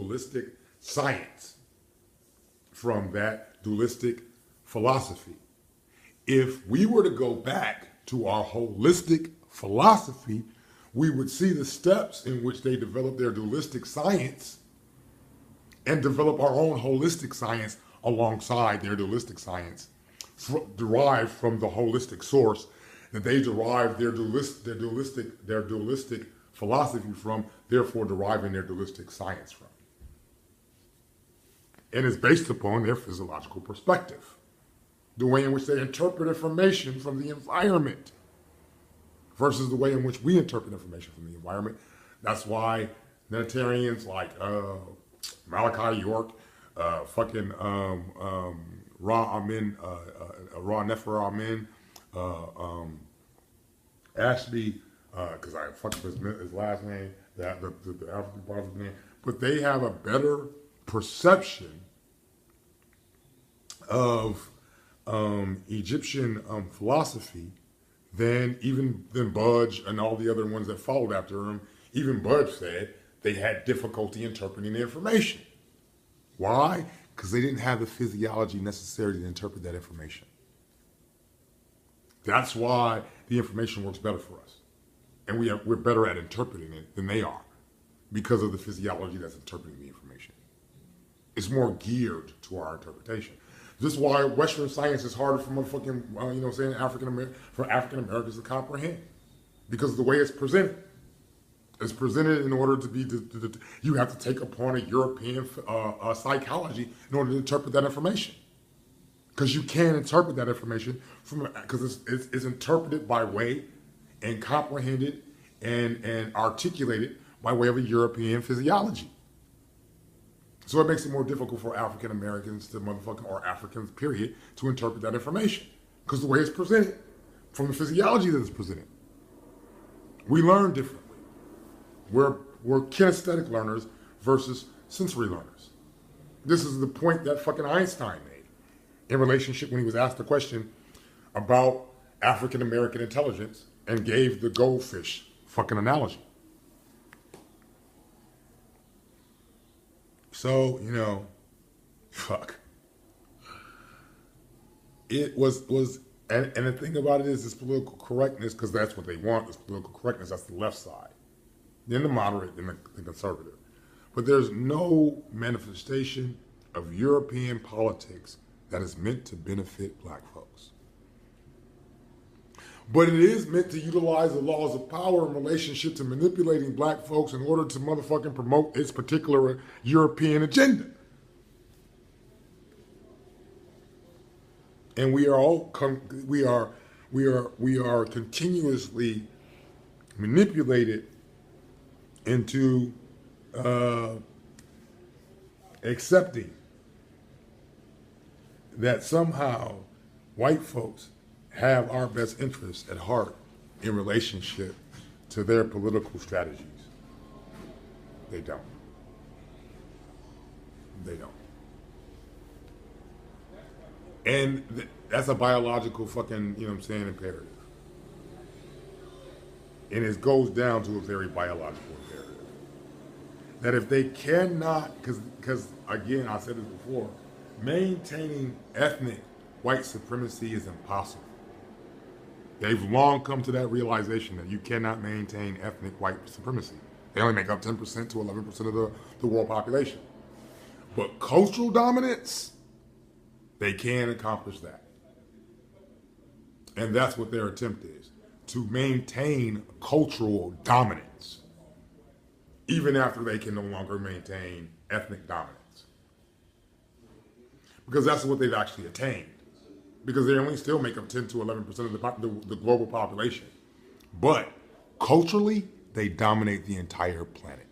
holistic science, from that dualistic philosophy. If we were to go back to our holistic philosophy, we would see the steps in which they develop their dualistic science and develop our own holistic science alongside their dualistic science, derived from the holistic source that they derive their dualistic philosophy from, therefore deriving their dualistic science from. And it's based upon their physiological perspective, the way in which they interpret information from the environment versus the way in which we interpret information from the environment. That's why Unitarians like Malachi York, Ra Amin, Ra Nefer Amin, Ashby, because I fucked up his last name, the African part of his name, but they have a better perception of Egyptian philosophy than Budge and all the other ones that followed after him. Even Budge said they had difficulty interpreting the information. Why? Because they didn't have the physiology necessary to interpret that information. That's why the information works better for us. And we're better at interpreting it than they are, because of the physiology that's interpreting the information. It's more geared to our interpretation. This is why Western science is harder for motherfucking, African Americans to comprehend, because of the way it's presented. It's presented in order to be, you have to take upon a European psychology in order to interpret that information. Because you can't interpret that information because it's interpreted by way and comprehended and articulated by way of a European physiology. So it makes it more difficult for African Americans to or Africans, period, to interpret that information. Because the way it's presented, from the physiology that it's presented. We learn differently. We're kinesthetic learners versus sensory learners. This is the point that fucking Einstein made in relationship when he was asked the question about African American intelligence and gave the goldfish fucking analogy. So, fuck. It was, and the thing about it is this political correctness, because that's what they want, is political correctness. That's the left side. Then the moderate, then the conservative. But there's no manifestation of European politics that is meant to benefit black folks. But it is meant to utilize the laws of power in relationship to manipulating black folks in order to motherfucking promote its particular European agenda. And we are continuously manipulated into accepting that somehow white folks have our best interests at heart in relationship to their political strategies. They don't. They don't. And that's a biological fucking, imperative. And it goes down to a very biological imperative. That if they cannot, because again, I said this before, maintaining ethnic white supremacy is impossible. They've long come to that realization that you cannot maintain ethnic white supremacy. They only make up 10% to 11% of the world population. But cultural dominance, they can accomplish that. And that's what their attempt is, to maintain cultural dominance, even after they can no longer maintain ethnic dominance. Because that's what they've actually attained. Because they only still make up 10 to 11% of the global population. But culturally, they dominate the entire planet.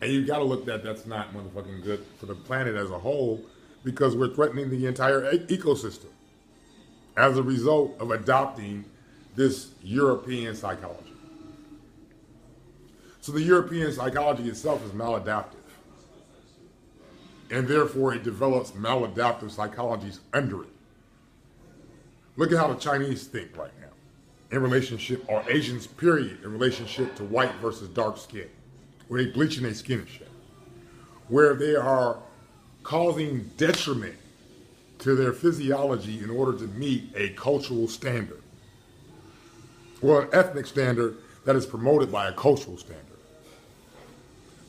And you gotta look that that's not motherfucking good for the planet as a whole, because we're threatening the entire ecosystem as a result of adopting this European psychology. So the European psychology itself is maladaptive. And therefore it develops maladaptive psychologies under it. Look at how the Chinese think right now in relationship, or Asians period, in relationship to white versus dark skin. where they bleaching their skin and shit, where they are causing detriment to their physiology in order to meet a cultural standard, or an ethnic standard that is promoted by a cultural standard.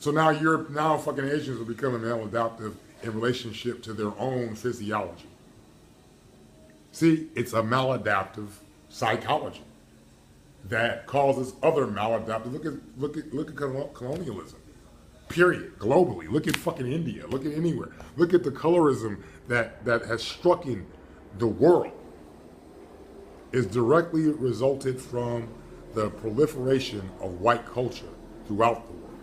So now fucking Asians are becoming maladaptive in relationship to their own physiology. See, it's a maladaptive psychology that causes other maladaptive. Look at colonialism. Period. Globally. Look at fucking India. Look at anywhere. Look at the colorism that has struck in the world. Is directly resulted from the proliferation of white culture throughout the world.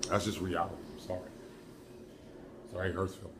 That's just reality. I'm sorry. Sorry, it hurts feelings.